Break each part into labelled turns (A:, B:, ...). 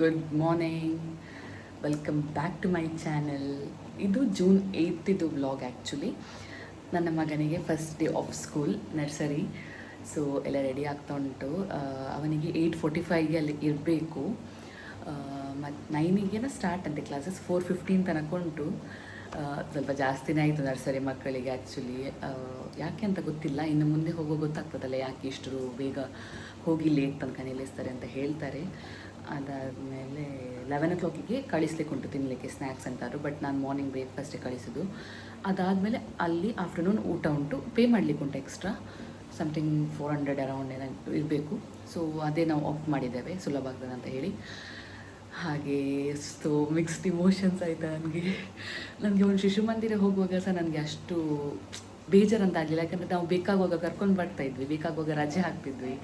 A: Good morning, welcome back to my channel. ಇದು June 8th vlog. Actually ನನ್ನ ಮಗನಿಗೆ first day of school, nursery. So ಎಲ್ಲ ready ಆಗ್ತಾ ಉಂಟು. ಅವನಿಗೆ 8:45ಗೆ ಅಲ್ಲಿ ಇರಬೇಕು. ಮತ್ತು 9ಗೆ ಸ್ಟಾರ್ಟ್ ಅಂತೆ ಕ್ಲಾಸಸ್. 4:15 ತನಕ ಉಂಟು. ಸ್ವಲ್ಪ ಜಾಸ್ತಿನೇ ಆಯಿತು ನರ್ಸರಿ ಮಕ್ಕಳಿಗೆ ಆ್ಯಕ್ಚುಲಿ. ಯಾಕೆ ಅಂತ ಗೊತ್ತಿಲ್ಲ, ಇನ್ನು ಮುಂದೆ ಹೋಗೋ ಗೊತ್ತಾಗ್ತದಲ್ಲ ಯಾಕೆ ಇಷ್ಟು ಬೇಗ ಹೋಗಿ ಲೇಟ್ ತನಕ ನಿಲ್ಲಿಸ್ತಾರೆ ಅಂತ ಹೇಳ್ತಾರೆ. ಅದಾದಮೇಲೆ 11 o'clock ಕಳಿಸ್ಲಿಕ್ಕೆ ಉಂಟು ತಿನ್ನಲಿಕ್ಕೆ ಸ್ನ್ಯಾಕ್ಸ್ ಅಂತಾರು. ಬಟ್ ನಾನು ಮಾರ್ನಿಂಗ್ ಬ್ರೇಕ್ಫಾಸ್ಟೇ ಕಳಿಸೋದು. ಅದಾದಮೇಲೆ ಅಲ್ಲಿ ಆಫ್ಟರ್ನೂನ್ ಊಟ ಉಂಟು, ಪೇ ಮಾಡಲಿಕ್ಕೆ ಉಂಟು ಎಕ್ಸ್ಟ್ರಾ ಸಮಥಿಂಗ್ 400 ಅರೌಂಡ್ ಏನೋ ಇರಬೇಕು. ಸೊ ಅದೇ ನಾವು ಆಪ್ಟ್ ಮಾಡಿದ್ದೇವೆ, ಸುಲಭ ಆಗ್ತದೆ ಅಂತ ಹೇಳಿ. ಹಾಗೆ ಸೊ ಮಿಕ್ಸ್ಡ್ ಇಮೋಷನ್ಸ್ ಆಯಿತಾ ನನಗೆ ಒಂದು ಶಿಶು ಮಂದಿರ ಹೋಗುವಾಗ ಸಹ ನನಗೆ ಅಷ್ಟು ಬೇಜಾರಂತ ಆಗಲಿಲ್ಲ. ಯಾಕಂದರೆ ನಾವು ಬೇಕಾಗುವಾಗ ಕರ್ಕೊಂಡು ಬರ್ತಾಯಿದ್ವಿ, ಬೇಕಾಗುವಾಗ ರಜೆ ಹಾಕ್ತಿದ್ವಿ.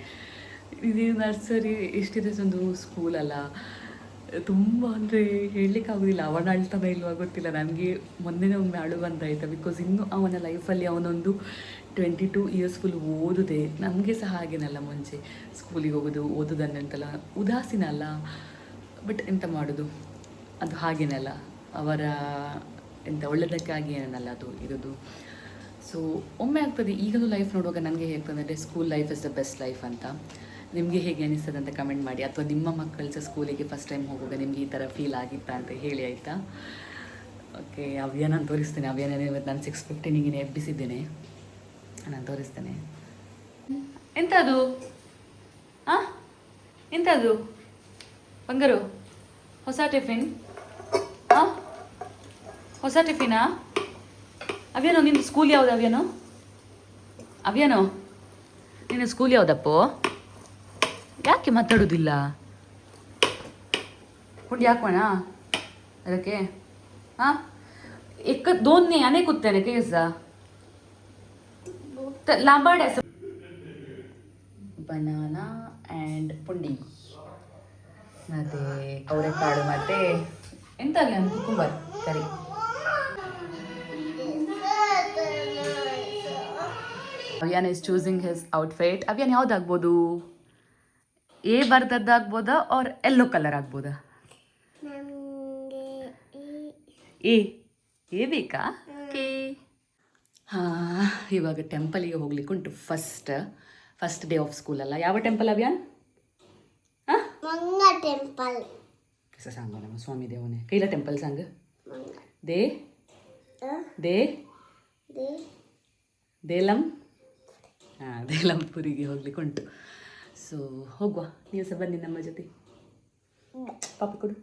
A: ಇದೇ ನರ್ಸರಿ ಎಷ್ಟಿದೆ ಒಂದು ಸ್ಕೂಲಲ್ಲ, ತುಂಬ ಅಂದರೆ ಹೇಳಲಿಕ್ಕಾಗೋದಿಲ್ಲ. ಅವನ ಅಳ್ತಾನೆ ಇಲ್ವಾ ಗೊತ್ತಿಲ್ಲ. ನನಗೆ ಮೊನ್ನೆ ಒಮ್ಮೆ ಅಳು ಬಂದಾಯ್ತಾ, ಬಿಕಾಸ್ ಇನ್ನೂ ಅವನ ಲೈಫಲ್ಲಿ ಅವನೊಂದು 22 years ಫುಲ್ ಓದಿದೆ. ನಮಗೆ ಸಹ ಹಾಗೇನಲ್ಲ, ಮುಂಚೆ ಸ್ಕೂಲಿಗೆ ಹೋಗೋದು ಓದೋದನ್ನೆಂತಲ್ಲ ಉದಾಸೀನ ಅಲ್ಲ. ಬಟ್ ಎಂತ ಮಾಡೋದು, ಅದು ಹಾಗೇನಲ್ಲ, ಅವರ ಎಂತ ಒಳ್ಳೆಯದಕ್ಕಾಗಿ ಏನಲ್ಲ ಅದು ಇರೋದು. ಸೊ ಒಮ್ಮೆ ಆಗ್ತದೆ. ಈಗಲೂ ಲೈಫ್ ನೋಡುವಾಗ ನನಗೆ ಹೇಳ್ತದೆ school life is the best life ಅಂತ. ನಿಮಗೆ ಹೇಗೆ ಅನಿಸ್ತದೆ ಅಂತ ಕಮೆಂಟ್ ಮಾಡಿ. ಅಥವಾ ನಿಮ್ಮ ಮಕ್ಕಳು ಸಹ ಸ್ಕೂಲಿಗೆ ಫಸ್ಟ್ ಟೈಮ್ ಹೋಗುವಾಗ ನಿಮಗೆ ಈ ಥರ ಫೀಲ್ ಆಗಿತ್ತಾ ಅಂತ ಹೇಳಿ, ಆಯಿತಾ? ಓಕೆ, ಅವ್ಯ ನಾನು ತೋರಿಸ್ತೇನೆ. ಅವ್ಯನೇ ಇವತ್ತು ನಾನು 6:15ಗೆ ಎಬ್ಬಿಸಿದ್ದೇನೆ. ನಾನು ತೋರಿಸ್ತೇನೆ. ಎಂಥದ್ದು ಎಂಥದ್ದು ಬಂಗಾರು? ಹೊಸ ಟಿಫಿನ್? ಹೊಸ ಟಿಫಿನಾ? ಅವ್ಯಾನೋ ನಿನ್ನ ಸ್ಕೂಲ್ ಯಾವುದು? ಅವ್ಯಾನೋ ನಿನ್ನ ಸ್ಕೂಲ್ ಯಾವುದಪ್ಪೋ? ಯಾಕೆ ಮಾತಾಡೋದಿಲ್ಲ? ಹುಂಡಿ ಹಾಕೋಣ ಅದಕ್ಕೆ? ಹಾಂ, दोन आने कुत्ते ने कैसा लांबड़ ऐसा. ಬನಾನಾ ಆ್ಯಂಡ್ ಪುಂಡಿ ಮತ್ತು ಅವರೆಕಾಳು ಮತ್ತು ಎಂತಾಗಲಿ ನಮ್ಮ cucumber curry. Avyaan is choosing his outfit. Avyaan ಯಾವುದಾಗ್ಬೋದು? ಎ ಬರ್ದದ್ದಾಗ್ಬೋದಾ ಆರ್ ಯೆಲ್ಲೋ ಕಲರ್ ಆಗ್ಬೋದಾ? ಎ ಬೇಕಾ? ಓಕೆ. ಹಾಂ, ಇವಾಗ ಟೆಂಪಲಿಗೆ ಹೋಗ್ಲಿಕ್ಕೆ ಉಂಟು. ಫಸ್ಟ್ ಡೇ ಆಫ್ ಸ್ಕೂಲ್ ಅಲ್ಲ. ಯಾವ ಟೆಂಪಲ್ ಅವ್ಯಾನ್? ಟೆಂಪಲ್ ಸಾಂಗ್ ನಮ್ಮ ಸ್ವಾಮಿ ದೇವನೇ ಕೈಲ ಟೆಂಪಲ್ ಸಾಂಗ್. ದೇ ದೇ ದೇಲಂ. ಹಾಂ, ದೇಲಂಪುರಿಗೆ ಹೋಗ್ಲಿಕ್ಕೆ ಉಂಟು. ಸೊ ಹೋಗುವ, ನೀವು ಸಹ ಬನ್ನಿ ನಮ್ಮ ಜೊತೆ. ಪಾಪ ಕೊಡು.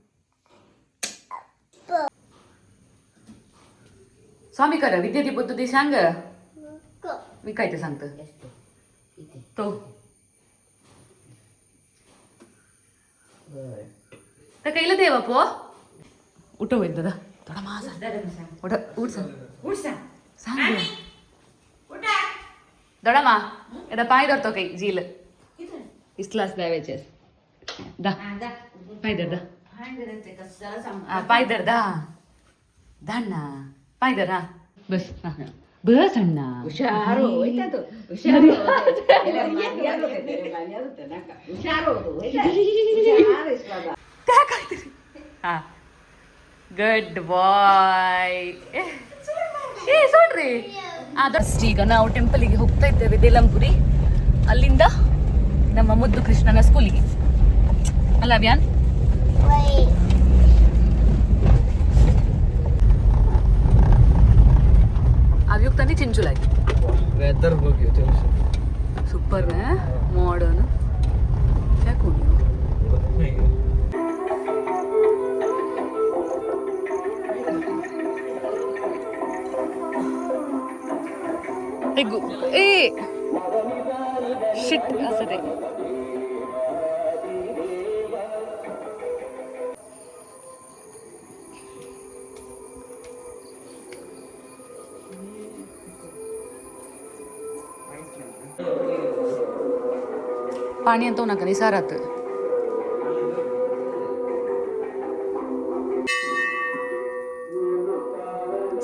A: स्वामी कर विद्यार्थी बुद्ध दी सांग मी काय ते सांगतो तो तर कैला देवा पो उठ होईल दादा थोडा माझा उठ उठ सांग दडा मा एदा पाय धरतो काही झील इस्लास द्यावेचे दा पाय धर दा पाय धर दा दाना पाय धर. हा बस. बस अण्णा हुशारो होಯ್ತದು. ಹುಷಾರು ಹಾ, ಗುಡ್ ಬಾಯ್. ಸೋಡ್ರಿ. ಈಗ ನಾವು ಟೆಂಪಲಿಗೆ ಹೋಗ್ತಾ ಇದ್ದೇವೆ, ದೇಲಂಪುರಿ. ಅಲ್ಲಿಂದ ನಮ್ಮ ಮುದ್ದು ಕೃಷ್ಣನ ಸ್ಕೂಲಿಗೆ ಅಲ್ಲ ಅವ್ಯಾನ್? अभी तनी चिंचुलाई वेदर बघियो सुपर ना मॉडर्न क्या कोणी ए शिट असं ते पाणी आणतो नका निसारात.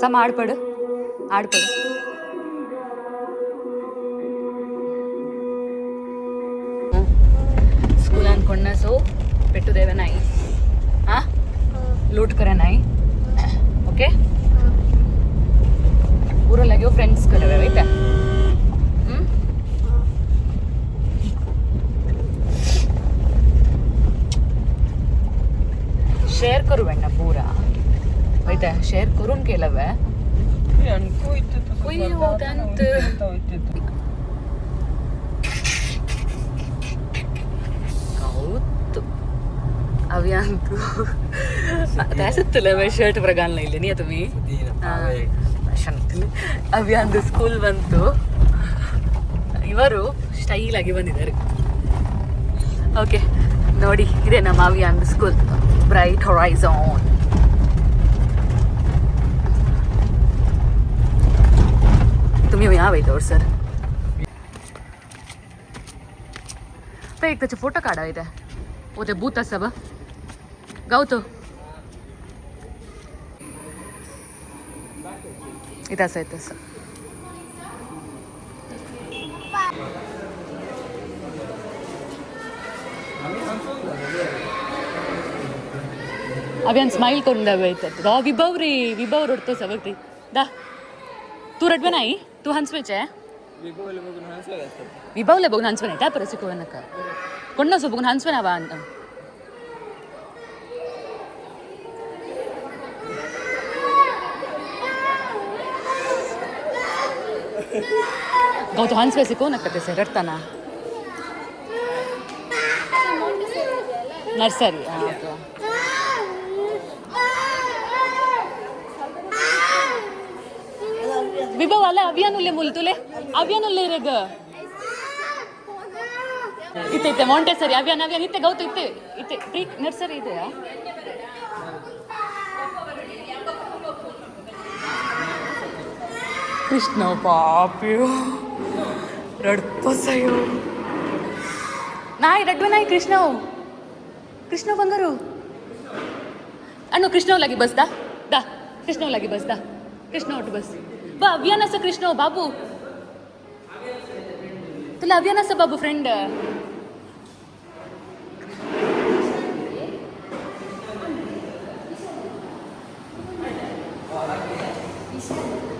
A: सम आडपड ಸ್ಕೂಲ್ ಅನ್ಕೊಂಡ. ಸೊ ಪೆಟ್ಟು ದೇವೆ ನೈಸ್. लूट करे नहीं ओके पूरा लगे फ्रेंड्स करे राइट शेअर करू ना पूरा वैता शेअर करून केलं वे अभियांतू त्यासत तुला शर्ट प्रगान नाही नाही तुम्ही ಅಭಿಯಾಂದು ಸ್ಕೂಲ್ ಬಂತು ಇವರು ಸ್ಟೈಲ್ ಆಗಿ ಬಂದಿದ್ದಾರೆ ಓಕೆ ನೋಡಿ ಇದೆ ನಮ್ಮ ಅಭಿಯಾಂದು ಸ್ಕೂಲ್ ಬ್ರೈಟ್ ಹೊರೈಝಾನ್ तुम्ही यहाँ बैठो सर तर एक त्याचे फोटो काढा इथे ओ ते बूथ असं बा गावतो इथं असं आहे तसं अभियान स्माइल करून द्यावं येतात विभव रे विभव रडतोस बघ ते दा तू रडवे नाही तू हंसवेच आहे विभवले बघून हंसवे नाही त्या परिस्थिती नका कोण नसो बघून हंसवे ना बा गौतम हंस वैसे कौन नक्का तैसे रटताना नर्सरी हाँ तो विभव वाला अभियानुल्ले मुलतुले अभियानुल्ले रे ग इथे इथे मॉन्टेसरी अभियान अभियान इथे गौत इथे इथे प्री नर्सरी ಇದೆ कृष्ण पाप्यो रडतोसयो नाही रडवे नाही कृष्ण कृष्ण बंगारू अनु कृष्ण लागी बस दा दा कृष्ण लागी बस दा कृष्ण उठ बस बा अभियान असं कृष्ण बाबू तुला अभियान असं बाबू फ्रेंड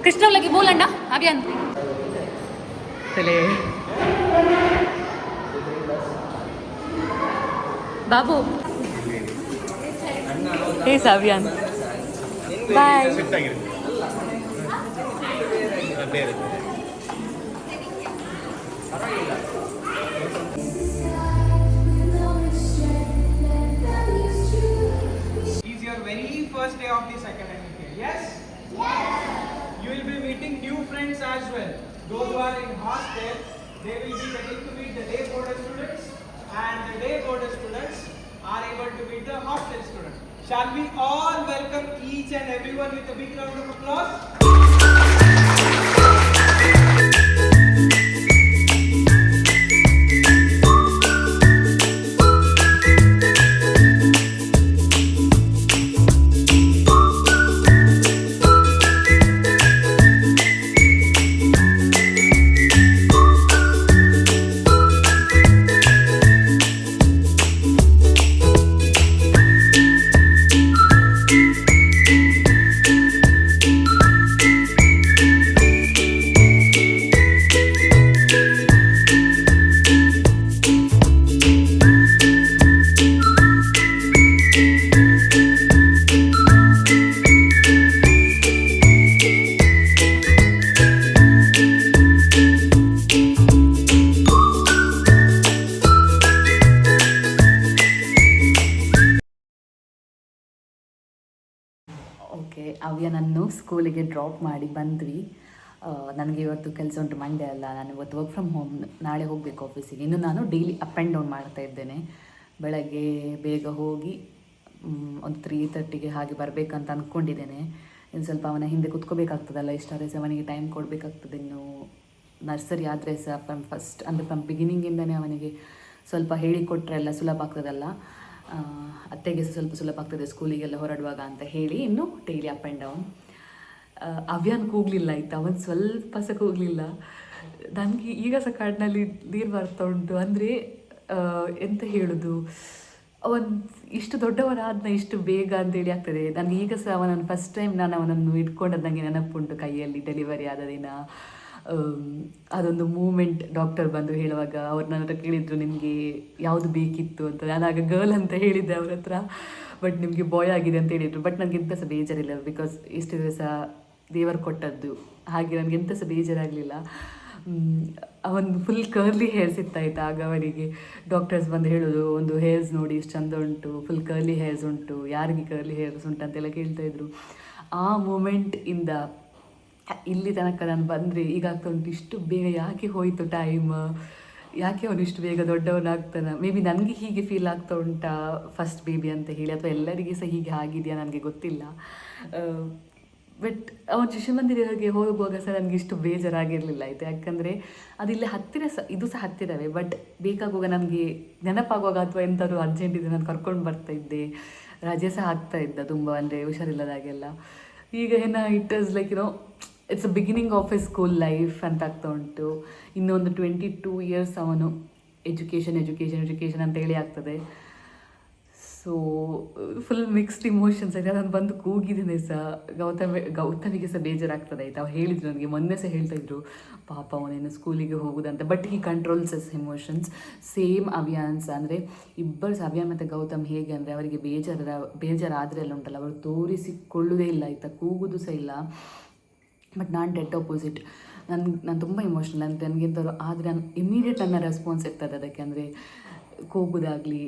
A: कृष्ण लगी बोल अंडा अभियान चले बाबू हे अभियान bye
B: Is your very first day of this academic year? Yes? Yes. You will be meeting new friends as well. Those who are in hostel, they will be getting to meet the day boarder students, and the day boarder students are able to meet the hostel students. Shall we all welcome each and everyone with a big round of applause?
A: Okay ಅವ್ಯನನ್ನು ಸ್ಕೂಲಿಗೆ drop ಮಾಡಿ ಬಂದ್ವಿ ನನಗೆ ಇವತ್ತು ಕೆಲಸ ಉಂಟು Monday ಅಲ್ಲ ನಾನು ಇವತ್ತು ವರ್ಕ್ ಫ್ರಮ್ ಹೋಮ್ ನಾಳೆ ಹೋಗಬೇಕು ಆಫೀಸಿಗೆ ಇನ್ನು ನಾನು ಡೈಲಿ ಅಪ್ ಆ್ಯಂಡ್ ಡೌನ್ ಮಾಡ್ತಾ ಇದ್ದೇನೆ ಬೆಳಗ್ಗೆ ಬೇಗ ಹೋಗಿ ಒಂದು 3:30ಗೆ ಹಾಗೆ ಬರಬೇಕಂತ ಅಂದ್ಕೊಂಡಿದ್ದೇನೆ ಇನ್ನು ಸ್ವಲ್ಪ ಅವನ ಹಿಂದೆ ಕುತ್ಕೋಬೇಕಾಗ್ತದಲ್ಲ ಇಷ್ಟಾದರೆ ಸಹ ಅವನಿಗೆ ಟೈಮ್ ಕೊಡಬೇಕಾಗ್ತದೆ ಇನ್ನು ನರ್ಸರಿ ಆದರೆ ಸಹ ಫಸ್ಟ್ ಅಂದರೆ ಫ್ರಮ್ ಬಿಗಿನಿಂಗಿಂದನೇ ಅವನಿಗೆ ಸ್ವಲ್ಪ ಹೇಳಿಕೊಟ್ರೆ ಎಲ್ಲ ಸುಲಭ ಆಗ್ತದಲ್ಲ ಅತ್ತೆಗೆ ಸ್ವಲ್ಪ ಸುಲಭ ಆಗ್ತದೆ ಸ್ಕೂಲಿಗೆಲ್ಲ ಹೊರಡುವಾಗ ಅಂತ ಹೇಳಿ ಇನ್ನು ಡೈಲಿ ಅಪ್ ಆ್ಯಂಡ್ ಡೌನ್ ಅವ್ಯಾನ್ ಕೂಗಲಿಲ್ಲ ಆಯಿತಾ ಅವನು ಸ್ವಲ್ಪ ಸಹ ಕೂಗಲಿಲ್ಲ ನನಗೆ ಈಗ ಸಹ ಕಾಡಿನಲ್ಲಿ ನೀರು ಬರ್ತಾ ಉಂಟು ಅಂದರೆ ಎಂತ ಹೇಳೋದು ಒಂದು ಇಷ್ಟು ದೊಡ್ಡವನಾದ್ನ ಇಷ್ಟು ಬೇಗ ಅಂತೇಳಿ ಆಗ್ತದೆ. ನನಗೆ ಈಗ ಸಹ ಅವನನ್ನು ಫಸ್ಟ್ ಟೈಮ್ ನಾನು ಅವನನ್ನು ಇಟ್ಕೊಂಡದ್ದು ನನಗೆ ನೆನಪುಂಟು ಕೈಯಲ್ಲಿ ಡೆಲಿವರಿ ಆದ ದಿನ. ಅದೊಂದು ಮೂಮೆಂಟ್ ಡಾಕ್ಟರ್ ಬಂದು ಹೇಳುವಾಗ ಅವ್ರು ನನ್ನ ಹತ್ರ ಕೇಳಿದರು ನಿಮಗೆ ಯಾವುದು ಬೇಕಿತ್ತು ಅಂತ. ನಾನು ಆಗ ಗರ್ಲ್ ಅಂತ ಹೇಳಿದ್ದೆ ಅವ್ರ ಹತ್ರ, ಬಟ್ ನಿಮಗೆ ಬಾಯ್ ಆಗಿದೆ ಅಂತ ಹೇಳಿದರು. ಬಟ್ ನನಗೆ ಎಂಥ ಸಹ ಬೇಜಾರಿಲ್ಲ, ಬಿಕಾಸ್ ಇಷ್ಟು ದಿವಸ ದೇವರು ಕೊಟ್ಟದ್ದು, ಹಾಗೆ ನನಗೆ ಎಂಥ ಸಹ ಬೇಜಾರಾಗಲಿಲ್ಲ. ಅವನು ಫುಲ್ ಕರ್ಲಿ ಹೇರ್ಸ್ ಇತ್ತಾಯ್ತು ಆಗ. ಅವರಿಗೆ ಡಾಕ್ಟರ್ಸ್ ಬಂದು ಹೇಳೋದು, ಒಂದು ಹೇರ್ಸ್ ನೋಡಿ ಇಷ್ಟು ಚಂದ ಉಂಟು, ಫುಲ್ ಕರ್ಲಿ ಹೇರ್ಸ್ ಉಂಟು, ಯಾರಿಗೆ ಕರ್ಲಿ ಹೇರ್ಸ್ ಉಂಟು ಅಂತೆಲ್ಲ ಕೇಳ್ತಾಯಿದ್ರು. ಆ ಮೂಮೆಂಟ್ ಇಂದ ಇಲ್ಲಿ ತನಕ ನಾನು ಬಂದರೆ ಈಗ ಆಗ್ತಾ ಉಂಟು, ಇಷ್ಟು ಬೇಗ ಯಾಕೆ ಹೋಯಿತು ಟೈಮ್, ಯಾಕೆ ಅವನು ಇಷ್ಟು ಬೇಗ ದೊಡ್ಡವನಾಗ್ತಾನೆ. ಮೇ ಬಿ ನನಗೆ ಹೀಗೆ ಫೀಲ್ ಆಗ್ತಾ ಉಂಟಾ ಫಸ್ಟ್ ಬೇಬಿ ಅಂತ ಹೇಳಿ, ಅಥವಾ ಎಲ್ಲರಿಗೆ ಸಹ ಹೀಗೆ ಆಗಿದೆಯಾ ನನಗೆ ಗೊತ್ತಿಲ್ಲ. ಬಟ್ ಅವನು ಶಿಶು ಮಂದಿರಕ್ಕೆ ಹೋಗುವಾಗ ಸಹ ನನಗೆ ಇಷ್ಟು ಬೇಜಾರಾಗಿರಲಿಲ್ಲ ಆಯಿತು. ಯಾಕಂದರೆ ಅದಿಲ್ಲಿ ಹತ್ತಿರ ಸಹ, ಇದು ಸಹ ಹತ್ತಿರವೇ, ಬಟ್ ಬೇಕಾಗುವಾಗ ನನಗೆ ನೆನಪಾಗುವಾಗ ಅಥವಾ ಎಂಥದ್ದು ಅರ್ಜೆಂಟ್ ಇದೆ ನಾನು ಕರ್ಕೊಂಡು ಬರ್ತಾಯಿದ್ದೆ. ರಜೆ ಸಹ ಆಗ್ತಾ ಇದ್ದ ತುಂಬ, ಅಂದರೆ ಹುಷಾರಿಲ್ಲದಾಗೆಲ್ಲ. ಈಗ ಏನೋ it is like it's a beginning of A school life ಅಂತ ಆಗ್ತಾ ಉಂಟು. ಇನ್ನೊಂದು 22 ಇಯರ್ಸ್ ಅವನು ಎಜುಕೇಷನ್ ಅಂತ ಹೇಳಿ ಆಗ್ತದೆ. ಸೊ ಫುಲ್ ಮಿಕ್ಸ್ಡ್ ಇಮೋಷನ್ಸ್ ಆಯಿತು. ನಾನು ಬಂದು ಕೂಗಿದ್ದೀನಿ ಸಹ. ಗೌತಮಿಗೆ ಸಹ ಬೇಜಾರಾಗ್ತದೆ ಆಯಿತು. ಅವ್ರು ಹೇಳಿದರು ನನಗೆ, ಮೊನ್ನೆ ಸಹ ಹೇಳ್ತಾಯಿದ್ರು, ಪಾಪ ಅವನೇನು ಸ್ಕೂಲಿಗೆ ಹೋಗೋದಂತ. ಬಟ್ ಈ ಕಂಟ್ರೋಲ್ಸ್ ಎಸ್ ಇಮೋಷನ್ಸ್. ಸೇಮ್ ಅವಿಯಾನ್ಸ್, ಅಂದರೆ ಇಬ್ಬರು ಸಹ, ಅವಿಯಾನ್ ಮತ್ತು ಗೌತಮ್ ಹೇಗೆ ಅಂದರೆ ಅವರಿಗೆ ಬೇಜಾರಾದರೆ ಎಲ್ಲ ಉಂಟಲ್ಲ, ಅವರು ತೋರಿಸಿಕೊಳ್ಳುವುದೇ ಇಲ್ಲ ಆಯಿತಾ, ಕೂಗುದು ಸಹ ಇಲ್ಲ. ಬಟ್ ನಾನು ಡೆಡ್ ಆಪೋಸಿಟ್. ನಾನು ತುಂಬ ಇಮೋಷ್ನಲ್ ಅಂತ, ನನಗೆಂಥವ್ರು ಆದರೆ ನಾನು ಇಮಿಡಿಯೇಟ್ ನನ್ನ ರೆಸ್ಪಾನ್ಸ್ ಇರ್ತದೆ ಅದಕ್ಕೆ. ಅಂದರೆ ಕೂಗುದಾಗಲಿ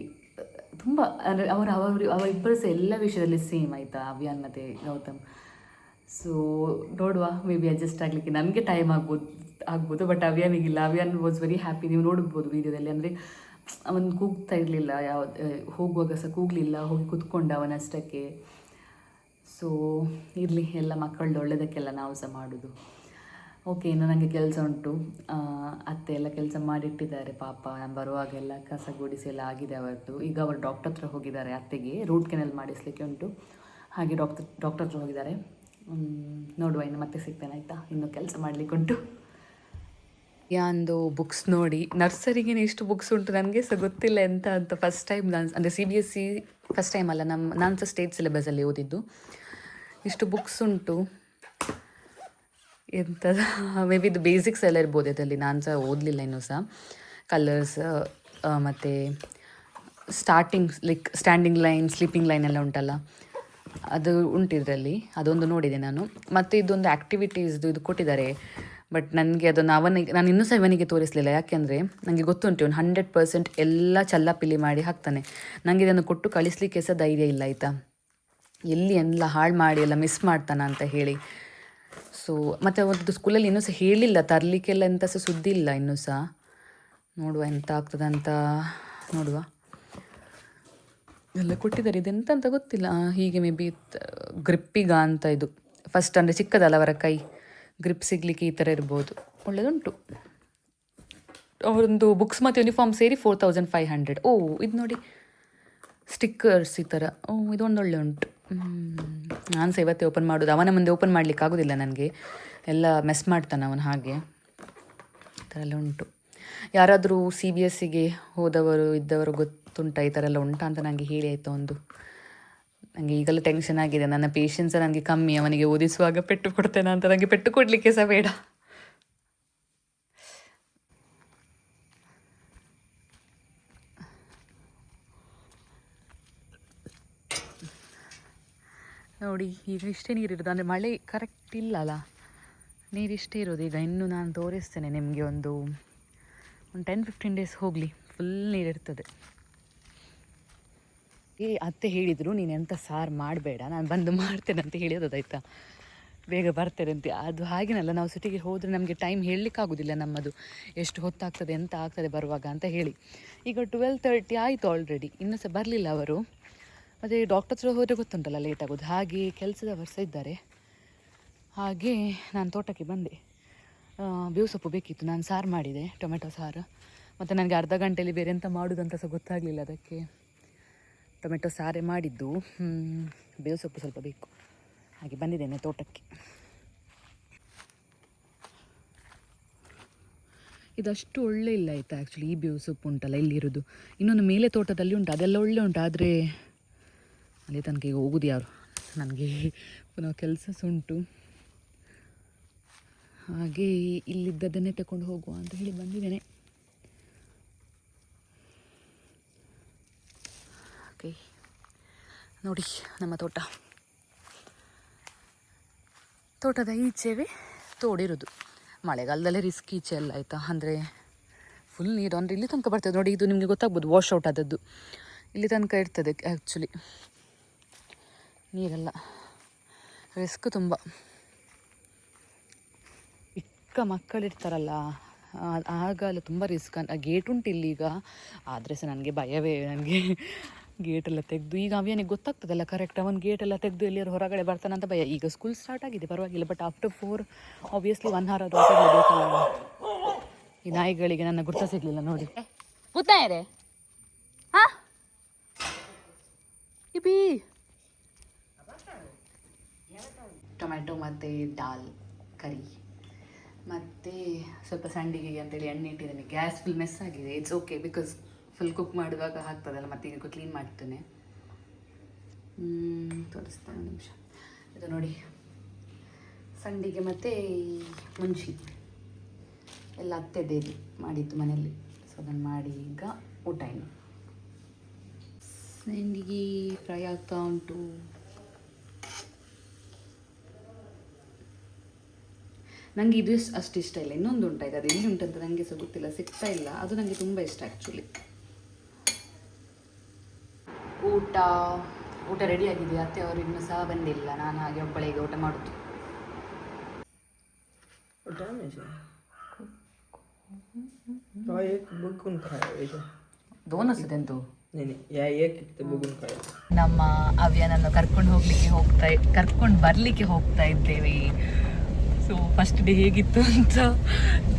A: ತುಂಬ, ಅಂದರೆ ಅವರಿಬ್ಬರು ಸಹ ಎಲ್ಲ ವಿಷಯದಲ್ಲಿ ಸೇಮ್ ಆಯಿತಾ, ಅವಿಯಾನ್ ಮತ್ತು ಗೌತಮ್. ಸೊ ನೋಡುವ, ಮೇ ಬಿ ಅಡ್ಜಸ್ಟ್ ಆಗಲಿಕ್ಕೆ ನನಗೆ ಟೈಮ್ ಆಗ್ಬೋದು. ಬಟ್ ಅವಿಯಾನಿಗಿಲ್ಲ. Avyaan was very happy. ನೀವು ನೋಡ್ಬೋದು ವೀಡಿಯೋದಲ್ಲಿ. ಅಂದರೆ ಅವನು ಕೂಗ್ತಾ ಇರಲಿಲ್ಲ, ಹೋಗುವಾಗ ಸಹ ಕೂಗಲಿಲ್ಲ, ಹೋಗಿ ಕೂತ್ಕೊಂಡ ಅವನಷ್ಟಕ್ಕೆ. ಸೊ ಇರಲಿ, ಎಲ್ಲ ಮಕ್ಕಳದ್ದು ಒಳ್ಳೆಯದಕ್ಕೆಲ್ಲ ನಾವು ಸಹ ಮಾಡೋದು. ಓಕೆ, ಇನ್ನು ನನಗೆ ಕೆಲಸ ಉಂಟು. ಅತ್ತೆ ಎಲ್ಲ ಕೆಲಸ ಮಾಡಿಟ್ಟಿದ್ದಾರೆ ಪಾಪ. ನಾನು ಬರುವಾಗೆಲ್ಲ ಕಸ ಗುಡಿಸಿ ಎಲ್ಲ ಆಗಿದೆ ಅವತ್ತು. ಈಗ ಅವರು ಡಾಕ್ಟರ್ ಹತ್ರ ಹೋಗಿದ್ದಾರೆ, ಅತ್ತೆಗೆ ರೂಟ್ ಕೆನಲ್ ಮಾಡಿಸಲಿಕ್ಕೆ ಉಂಟು, ಹಾಗೆ ಡಾಕ್ಟರ್ ಹತ್ರ ಹೋಗಿದ್ದಾರೆ. ನೋಡುವ, ಇನ್ನು ಮತ್ತೆ ಸಿಗ್ತೇನೆ ಆಯಿತಾ, ಇನ್ನೂ ಕೆಲಸ ಮಾಡಲಿಕ್ಕೆ ಉಂಟು. ಯಾಂದು ಬುಕ್ಸ್ ನೋಡಿ ನರ್ಸರಿಗೆ ಎಷ್ಟು ಬುಕ್ಸ್ ಉಂಟು ನನಗೆ ಸಹ ಗೊತ್ತಿಲ್ಲ ಎಂತ ಅಂತ. ಫಸ್ಟ್ ಟೈಮ್ ನಾನು, ಅಂದರೆ CBSE ಫಸ್ಟ್ ಟೈಮ್ ಅಲ್ಲ, ನಾನು ಸಹ ಸ್ಟೇಟ್ ಸಿಲೆಬಸಲ್ಲಿ ಓದಿದ್ದು. ಇಷ್ಟು ಬುಕ್ಸ್ ಉಂಟು, ಎಂಥದ, ಮೇ ಬಿ ಇದು ಬೇಸಿಕ್ಸ್ ಎಲ್ಲ ಇರ್ಬೋದು ಇದರಲ್ಲಿ. ನಾನು ಸಹ ಓದಲಿಲ್ಲ ಇನ್ನೂ ಸಹ. ಕಲರ್ಸ್ ಮತ್ತು ಸ್ಟ್ಯಾಂಡಿಂಗ್ ಲೈನ್, ಸ್ಲೀಪಿಂಗ್ ಲೈನ್ ಎಲ್ಲ ಉಂಟಲ್ಲ, ಅದು ಉಂಟು ಇದರಲ್ಲಿ. ಅದೊಂದು ನೋಡಿದೆ ನಾನು. ಮತ್ತು ಇದೊಂದು ಆ್ಯಕ್ಟಿವಿಟೀಸ್ದು ಇದು ಕೊಟ್ಟಿದ್ದಾರೆ. ಬಟ್ ನನಗೆ ಅದನ್ನು ನಾನು ಇನ್ನೂ ಸಹ ಇವನಿಗೆ ತೋರಿಸಲಿಲ್ಲ. ಯಾಕೆಂದರೆ ನನಗೆ ಗೊತ್ತುಂಟು ಇವನು 100% ಎಲ್ಲ ಚಲ್ಲಾಪಿಲ್ಲಿ ಮಾಡಿ ಹಾಕ್ತಾನೆ. ನನಗೆ ಇದನ್ನು ಕೊಟ್ಟು ಕಳಿಸ್ಲಿಕ್ಕೆ ಸಹ ಧೈರ್ಯ ಇಲ್ಲ ಆಯಿತಾ, ಎಲ್ಲಿ ಎಲ್ಲ ಹಾಳು ಮಾಡಿ ಎಲ್ಲ ಮಿಸ್ ಮಾಡ್ತಾನ ಅಂತ ಹೇಳಿ. ಸೊ ಮತ್ತು ಅವತ್ತು ಸ್ಕೂಲಲ್ಲಿ ಇನ್ನೂ ಸಹ ಹೇಳಿಲ್ಲ, ತರಲಿಕ್ಕೆಲ್ಲ ಎಂಥ ಸಹ ಸುದ್ದಿ ಇಲ್ಲ ಇನ್ನೂ ಸಹ. ನೋಡುವ ಎಂತ ಆಗ್ತದಂತ, ನೋಡುವ. ಎಲ್ಲ ಕೊಟ್ಟಿದ್ದಾರೆ, ಇದೆಂತ ಅಂತ ಗೊತ್ತಿಲ್ಲ. ಹೀಗೆ ಮೇ ಬಿ ಗ್ರಿಪ್ಪಿಗ ಅಂತ ಇದು. ಫಸ್ಟ್ ಅಂದರೆ ಚಿಕ್ಕದಲ್ಲ ಅವರ ಕೈ, ಗ್ರಿಪ್ ಸಿಗಲಿಕ್ಕೆ ಈ ಥರ ಇರ್ಬೋದು. ಒಳ್ಳೆಯದುಂಟು. ಅವರೊಂದು ಬುಕ್ಸ್ ಮತ್ತು ಯೂನಿಫಾರ್ಮ್ ಸೇರಿ 4500. ಇದು ನೋಡಿ, ಸ್ಟಿಕ್ಕರ್ಸ್ ಈ ಥರ. ಇದೊಂದು ಒಳ್ಳೆ ಉಂಟು. ನಾನು ಸಹ ಇವತ್ತೇ ಓಪನ್ ಮಾಡೋದು. ಅವನ ಮುಂದೆ ಓಪನ್ ಮಾಡಲಿಕ್ಕೆ ಆಗೋದಿಲ್ಲ ನನಗೆ, ಎಲ್ಲ ಮೆಸ್ ಮಾಡ್ತಾನೆ ಅವನು. ಹಾಗೆ ಈ ಥರ ಎಲ್ಲ ಉಂಟು. ಯಾರಾದರೂ CBSEಗೆ ಹೋದವರು ಇದ್ದವರು ಗೊತ್ತುಂಟ ಈ ಥರ ಎಲ್ಲ ಉಂಟಾ ಅಂತ ನನಗೆ ಹೇಳಿ ಆಯಿತಾ ಒಂದು. ನನಗೆ ಈಗಲೂ ಟೆನ್ಷನ್ ಆಗಿದೆ. ನನ್ನ ಪೇಷನ್ಸ್ ನನಗೆ ಕಮ್ಮಿ. ಅವನಿಗೆ ಓದಿಸುವಾಗ ಪೆಟ್ಟು ಕೊಡ್ತೇನೆ ಅಂತ, ನನಗೆ ಪೆಟ್ಟು ಕೊಡಲಿಕ್ಕೆ ಸಹ ಬೇಡ. ನೋಡಿ, ಈಗ ಇಷ್ಟೇ ನೀರಿರೋದು. ಅಂದರೆ ಮಳೆ ಕರೆಕ್ಟ್ ಇಲ್ಲ ಅಲ್ಲ, ನೀರಿಷ್ಟೇ ಇರೋದು. ಈಗ ಇನ್ನೂ ನಾನು ತೋರಿಸ್ತೇನೆ ನಿಮಗೆ. ಒಂದು 10-15 ಡೇಸ್ ಹೋಗಲಿ, ಫುಲ್ ನೀರಿರ್ತದೆ. ಅತ್ತೆ ಹೇಳಿದರು, ನೀನು ಎಂಥ ಸಾರು ಮಾಡಬೇಡ, ನಾನು ಬಂದು ಮಾಡ್ತೇನೆ ಅಂತ ಹೇಳಿರೋದಾಯ್ತಾ, ಬೇಗ ಬರ್ತೇನೆ ಅಂತ. ಅದು ಹಾಗೇನಲ್ಲ, ನಾವು ಸಿಟಿಗೆ ಹೋದರೆ ನಮಗೆ ಟೈಮ್ ಹೇಳಲಿಕ್ಕಾಗೋದಿಲ್ಲ ನಮ್ಮದು, ಎಷ್ಟು ಹೊತ್ತಾಗ್ತದೆ ಎಂತ ಆಗ್ತದೆ ಬರುವಾಗ ಅಂತ ಹೇಳಿ. ಈಗ 12:30 ಆಯಿತು ಆಲ್ರೆಡಿ, ಇನ್ನೂ ಸಹ ಬರಲಿಲ್ಲ ಅವರು. ಮತ್ತು ಡಾಕ್ಟರ್ ಹತ್ರ ಹೋದರೆ ಗೊತ್ತುಂಟಲ್ಲ ಲೇಟ್ ಆಗೋದು. ಹಾಗೆ ಕೆಲಸದವರು ಸಹ ಇದ್ದಾರೆ. ಹಾಗೆ ನಾನು ತೋಟಕ್ಕೆ ಬಂದೆ. ಬೇವು ಸೊಪ್ಪು ಬೇಕಿತ್ತು, ನಾನು ಸಾರು ಮಾಡಿದೆ, ಟೊಮೆಟೊ ಸಾರು. ಮತ್ತು ನನಗೆ ಅರ್ಧ ಗಂಟೆಯಲ್ಲಿ ಬೇರೆ ಎಂತ ಮಾಡೋದಂತ ಸಹ ಗೊತ್ತಾಗಲಿಲ್ಲ, ಅದಕ್ಕೆ ಟೊಮೆಟೊ ಸಾರೇ ಮಾಡಿದ್ದು. ಬೇವು ಸೊಪ್ಪು ಸ್ವಲ್ಪ ಬೇಕು, ಹಾಗೆ ಬಂದಿದ್ದೇನೆ ತೋಟಕ್ಕೆ. ಇದಷ್ಟು ಒಳ್ಳೆ ಇಲ್ಲ ಆಯಿತಾ ಆ್ಯಕ್ಚುಲಿ. ಈ ಬೇವು ಸೊಪ್ಪು ಉಂಟಲ್ಲ ಇಲ್ಲಿರೋದು, ಇನ್ನೊಂದು ಮೇಲೆ ತೋಟದಲ್ಲಿ ಉಂಟು, ಅದೆಲ್ಲ ಒಳ್ಳೆ ಉಂಟು. ಆದರೆ ಅಲ್ಲಿ ತನಕ ಈಗ ಹೋಗೋದು ಯಾರು, ನನಗೆ ಪುನಃ ಕೆಲಸ ಉಂಟು. ಹಾಗೆ ಇಲ್ಲಿದ್ದದನ್ನೇ ತಗೊಂಡು ಹೋಗುವ ಅಂತ ಹೇಳಿ ಬಂದಿದ್ದೇನೆ. ಓಕೆ, ನೋಡಿ ನಮ್ಮ ತೋಟದ ಈಚೆವೇ ತೋಡಿರೋದು. ಮಳೆಗಾಲದಲ್ಲೇ ರಿಸ್ಕ್ ಈಚೆ ಎಲ್ಲ ಆಯಿತಾ, ಅಂದರೆ ಫುಲ್ ನೀರು ಅಂದರೆ ಇಲ್ಲಿ ತನಕ ಬರ್ತದೆ ನೋಡಿ. ಇದು ನಿಮಗೆ ಗೊತ್ತಾಗ್ಬೋದು, ವಾಶ್ ಔಟ್ ಆದದ್ದು ಇಲ್ಲಿ ತನಕ ಇರ್ತದೆ ಆ್ಯಕ್ಚುಲಿ ನೀರೆಲ್ಲ. ರಿಸ್ಕ್ ತುಂಬ. ಚಿಕ್ಕ ಮಕ್ಕಳಿರ್ತಾರಲ್ಲ ಆಗಲ್ಲ ತುಂಬ ರಿಸ್ಕ್. ಗೇಟ್ ಉಂಟು ಇಲ್ಲೀಗ, ಆದರೆ ಸಹ ನನಗೆ ಭಯವೇ. ನನಗೆ ಗೇಟೆಲ್ಲ ತೆಗೆದು, ಈಗ ಅವನಿಗೆ ಗೊತ್ತಾಗ್ತದಲ್ಲ ಕರೆಕ್ಟ್, ಅವನು ಗೇಟೆಲ್ಲ ತೆಗೆದು ಎಲ್ಲಿಯಾರು ಹೊರಗಡೆ ಬರ್ತಾನಂತ ಭಯ. ಈಗ ಸ್ಕೂಲ್ ಸ್ಟಾರ್ಟ್ ಆಗಿದೆ ಪರವಾಗಿಲ್ಲ, ಬಟ್ ಆಫ್ಟರ್ 4 ಆಬ್ವಿಯಸ್ಲಿ 1 hour ಅದು ಬೇಕಲ್ಲ. ಈ ನಾಯಿಗಳಿಗೆ ನನ್ನ ಗುರ್ತ ಸಿಗಲಿಲ್ಲ ನೋಡಿ. ಗೊತ್ತಾಯರೆ ಹಾಂ ಇಬಿ ಟೊಮ್ಯಾಟೊ ಮತ್ತು ದಾಲ್ ಕರಿ ಮತ್ತು ಸ್ವಲ್ಪ ಸಂಡಿಗೆಗೆ ಅಂತೇಳಿ ಎಣ್ಣೆ ಇಟ್ಟಿದ್ದೇನೆ. ಗ್ಯಾಸ್ ಫುಲ್ ಮೆಸ್ ಆಗಿದೆ. It's okay, because full cook ಮಾಡುವಾಗ ಹಾಕ್ತದಲ್ಲ, ಮತ್ತೆ ಈಗ ಕ್ಲೀನ್ ಮಾಡ್ತೇನೆ. ತೋರಿಸ್ತೇನೆ ಒಂದು ನಿಮಿಷ. ಇದು ನೋಡಿ ಸಂಡಿಗೆ ಮತ್ತು ಮುಂಚಿ ಎಲ್ಲ ಅತ್ತೆ ಡೈಲಿ ಮಾಡಿದ್ದು ಮನೆಯಲ್ಲಿ. ಸೊ ಅದನ್ನು ಮಾಡಿ ಈಗ ಊಟ. ಇನ್ನು ಸಂಡಿಗೆ ಫ್ರೈ ಆಗ್ತಾ ಉಂಟು. ನನಗೆ ಇದು ಅಷ್ಟು ಇಷ್ಟ ಇಲ್ಲ. ಇನ್ನೊಂದು ಉಂಟಾಯ್ತು, ಅದು ಎಲ್ಲಿ ಉಂಟಂತ ನನಗೆ ಸಹ ಗೊತ್ತಿಲ್ಲ, ಸಿಗ್ತಾ ಇಲ್ಲ. ಅದು ನನಗೆ ತುಂಬ ಇಷ್ಟ ಆ್ಯಕ್ಚುಲಿ. ಊಟ ರೆಡಿಯಾಗಿದೆ. ಅತ್ತೆ ಅವರು ಇನ್ನೂ ಸಹ ಬಂದಿಲ್ಲ. ನಾನು ಹಾಗೆ ಒಬ್ಬಳಿಗೆ ಊಟ ಮಾಡೋದು. ದೋನಸದೆಂತು ನಮ್ಮ ಅವ್ಯನನ್ನು ಕರ್ಕೊಂಡು ಬರಲಿಕ್ಕೆ ಹೋಗ್ತಾ ಇದ್ದೇವೆ. ಸೊ ಫಸ್ಟ್ ಡೇ ಹೇಗಿತ್ತು ಅಂತ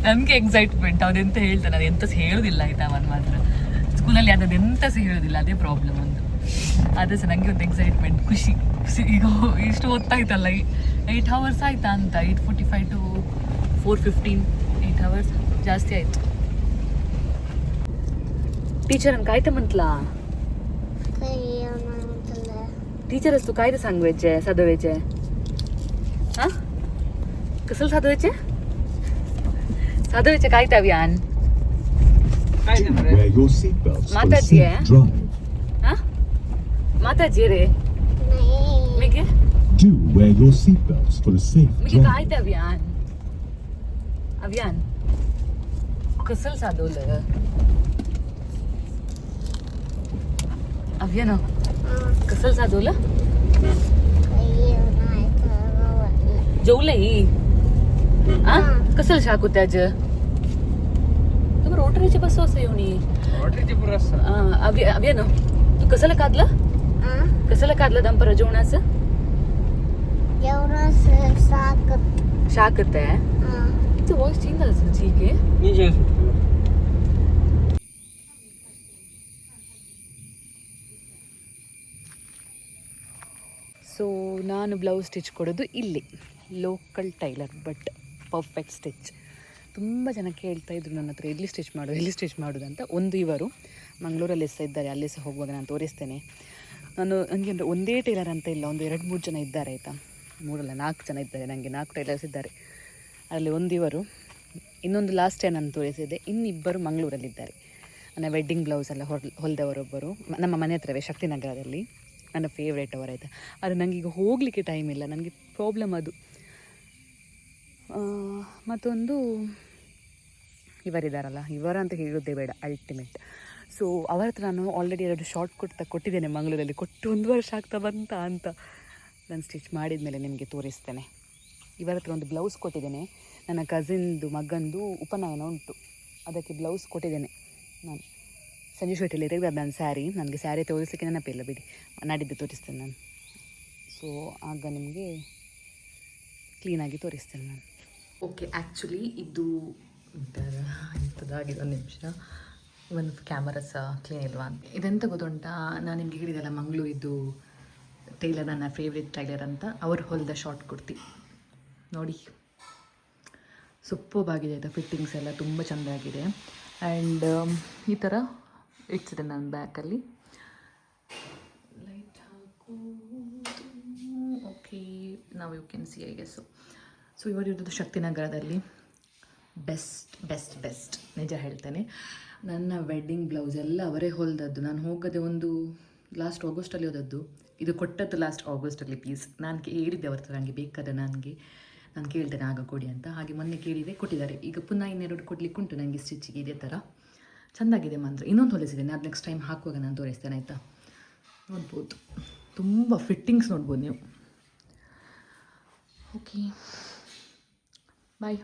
A: ನನಗೆ ಎಕ್ಸೈಟ್ಮೆಂಟ್. ಅವನೆಂತ ಹೇಳ್ತಾನೆ, ಅದು ಎಂತ ಸಹ ಹೇಳೋದಿಲ್ಲ ಆಯಿತಾ. ಅವನು ಮಾತ್ರ ಸ್ಕೂಲಲ್ಲಿ ಅದನ್ನು ಎಂತ ಸಹ ಹೇಳೋದಿಲ್ಲ, ಅದೇ ಪ್ರಾಬ್ಲಮ್ ಒಂದು. ಆದರೆ ಸಹ ನನಗೆ ಒಂದು ಎಕ್ಸೈಟ್ಮೆಂಟ್, ಖುಷಿ. ಈಗ ಇಷ್ಟು ಹೊತ್ತಾಯ್ತಲ್ಲ, 8 hours ಆಯಿತಾ ಅಂತ. 8:45 to 4:15, 8 hours ಜಾಸ್ತಿ ಆಯಿತು. ಟೀಚರನ್ನು ಕಾಯ್ತಮಂತಲಾ ಟೀಚರ್ ಅಷ್ಟು ಕಾಯ್ದೆ सांगवेचे सदवेचे हां कसं साधवायचे कायता अभियान माताजी आहे हां माताजी रे मिगे
C: Do wear your seatbelts for a safe
A: मिगे
C: drive.
A: कायता अभियान कसं साधवलं अभियान कसं साधवलं जेवलंय आ कसं शाक होते आज तुम्ही रोटरीचे बस असं येऊनी अभियान तू कसं काढलं दंपर जेवणाचं शाक आहे तिचं वॉइस चेंज झालं ठीक आहे ಸೊ ನಾನು ಬ್ಲೌಸ್ ಸ್ಟಿಚ್ ಕೊಡೋದು ಇಲ್ಲಿ local tailor, but perfect stitch. ತುಂಬ ಜನ ಕೇಳ್ತಾ ಇದ್ರು ನನ್ನ ಹತ್ರ ಎಲ್ಲಿ ಸ್ಟಿಚ್ ಮಾಡೋದು ಅಂತ. ಒಂದು ಇವರು ಮಂಗಳೂರಲ್ಲಿ ಸಹ ಇದ್ದಾರೆ, ಅಲ್ಲಿ ಸಹ ಹೋಗುವಾಗ ನಾನು ತೋರಿಸ್ತೇನೆ. ನನಗೆ ಅಂದರೆ ಒಂದೇ ಟೈಲರ್ ಅಂತ ಇಲ್ಲ, ಒಂದು 2-3 ಜನ ಇದ್ದಾರೆ ಆಯಿತಾ. 4 ಜನ ಇದ್ದಾರೆ, ನನಗೆ 4 ಟೈಲರ್ಸ್ ಇದ್ದಾರೆ. ಅದರಲ್ಲಿ ಒಂದು ಇವರು, ಇನ್ನೊಂದು ಲಾಸ್ಟ್ ಟೈಮ್ ನಾನು ತೋರಿಸಿದ್ದೆ. ಇನ್ನಿಬ್ಬರು ಮಂಗಳೂರಲ್ಲಿದ್ದಾರೆ. ನನ್ನ ವೆಡ್ಡಿಂಗ್ ಬ್ಲೌಸ್ ಎಲ್ಲ ಹೊಲಿದವರೊಬ್ಬರು ನಮ್ಮ ಮನೆ ಹತ್ರವೇ ಶಕ್ತಿನಗರದಲ್ಲಿ, ನನ್ನ ಫೇವ್ರೇಟ್ ಅವರು ಆಯಿತಾ. ಆದರೆ ನನಗೀಗ ಹೋಗಲಿಕ್ಕೆ ಟೈಮ್ ಇಲ್ಲ, ನನಗೆ ಪ್ರಾಬ್ಲಮ್ ಅದು. ಮತ್ತೊಂದು ಇವರಿದ್ದಾರಲ್ಲ, ಇವರಂತ ಹೇಳೋದೇ ಬೇಡ, ಅಲ್ಟಿಮೇಟ್. ಸೊ ಅವರ ಹತ್ರ ನಾನು ಆಲ್ರೆಡಿ 2 ಶಾರ್ಟ್ ಕೊಟ್ಟಿದ್ದೇನೆ ಮಂಗಳೂರಲ್ಲಿ. ಕೊಟ್ಟು 1 ವರ್ಷ ಆಗ್ತಾ ಬಂತ ಅಂತ. ನಾನು ಸ್ಟಿಚ್ ಮಾಡಿದ ಮೇಲೆ ನಿಮಗೆ ತೋರಿಸ್ತೇನೆ. ಇವರ ಹತ್ರ ಒಂದು ಬ್ಲೌಸ್ ಕೊಟ್ಟಿದ್ದೇನೆ, ನನ್ನ ಕಸಿನ್ದು ಮಗಂದು ಉಪನಯನ ಉಂಟು, ಅದಕ್ಕೆ ಬ್ಲೌಸ್ ಕೊಟ್ಟಿದ್ದೇನೆ ನಾನು. ಸಂಜೆ ಶೂಟಲ್ಲಿ ತೆಗೆದು ನನ್ನ ಸ್ಯಾರಿ, ನನಗೆ ಸ್ಯಾರಿ ತೋರಿಸಲಿಕ್ಕೆ ನೆನಪಿಲ್ಲ ಬಿಡಿ, ನಾಡಿದ್ದು ತೋರಿಸ್ತೇನೆ ನಾನು. ಸೊ ಆಗ ನಿಮಗೆ ಕ್ಲೀನಾಗಿ ತೋರಿಸ್ತೇನೆ ನಾನು. ಓಕೆ, ಆ್ಯಕ್ಚುಲಿ ಇದು ಇಂಥದ್ದಾಗಿದೆ. ಒಂದು ನಿಮಿಷ, ಒಂದು ಕ್ಯಾಮರಾ ಸಹ ಕ್ಲೀನ್ ಇಲ್ವಾ ಅಂತ. ಇದೆಂತ ಗೊತ್ತುಂಟಾ, ನಾನು ನಿಮಗೆ ಹೇಳಿದೆಲ್ಲ ಮಂಗಳೂರಿದ್ದು ಟೈಲರ್ ನನ್ನ ಫೇವ್ರೇಟ್ ಟೈಲರ್ ಅಂತ, ಅವರು ಹೊಲಿದ ಶಾರ್ಟ್ ಕುರ್ತಿ ನೋಡಿ. ಸೂಪರ್ಬಾಗಿದೆ ಆಯಿತಾ, ಫಿಟ್ಟಿಂಗ್ಸ್ ಎಲ್ಲ ತುಂಬ ಚೆಂದ ಆಗಿದೆ. ಆ್ಯಂಡ್ ಈ ಥರ ಇಡ್ಸಿದೆ ನನ್ನ ಬ್ಯಾಕಲ್ಲಿ. ಲೈಟ್ ಹಾಕು. ಓಕೆ, ನಾವು you can see I guess. So ಇವರಿರೋದು ಶಕ್ತಿನಗರದಲ್ಲಿ. ಬೆಸ್ಟ್ ನಿಜ ಹೇಳ್ತೇನೆ. ನನ್ನ ವೆಡ್ಡಿಂಗ್ ಬ್ಲೌಸ್ ಎಲ್ಲ ಅವರೇ ಹೊಲಿದದ್ದು. ನಾನು ಹೋಗದೆ ಒಂದು ಲಾಸ್ಟ್ ಆಗಸ್ಟಲ್ಲಿ ಹೋದದ್ದು. ಇದು ಕೊಟ್ಟದ್ದು ಲಾಸ್ಟ್ ಆಗಸ್ಟಲ್ಲಿ ಪೀಸ್. ನಾನು ಹೇಳಿದ್ದೆ ಅವ್ರ ಹತ್ರ ನನಗೆ ಬೇಕಾದ ನಾನು ಕೇಳ್ತೇನೆ ಆಗ ಕೊಡಿ ಅಂತ. ಹಾಗೆ ಮೊನ್ನೆ ಕೇಳಿದೆ, ಕೊಟ್ಟಿದ್ದಾರೆ. ಈಗ ಪುನಃ ಇನ್ನೆರಡು ಕೊಡ್ಲಿಕ್ಕೆ ಉಂಟು ನನಗೆ ಸ್ಟಿಚ್ಚಿಗೆ ಇದೇ ಥರ. ಚೆಂದಾಗಿದೆ ಮಾತ್ರ. ಇನ್ನೊಂದು ಹೊಲಿಸಿದ್ದೇನೆ, ಅದು ನೆಕ್ಸ್ಟ್ ಟೈಮ್ ಹಾಕುವಾಗ ನಾನು ತೋರಿಸ್ತೇನೆ ಆಯಿತಾ. ನೋಡ್ಬೋದು, ತುಂಬ ಫಿಟ್ಟಿಂಗ್ಸ್ ನೋಡ್ಬೋದು ನೀವು. ಓಕೆ, ಬಾಯ್.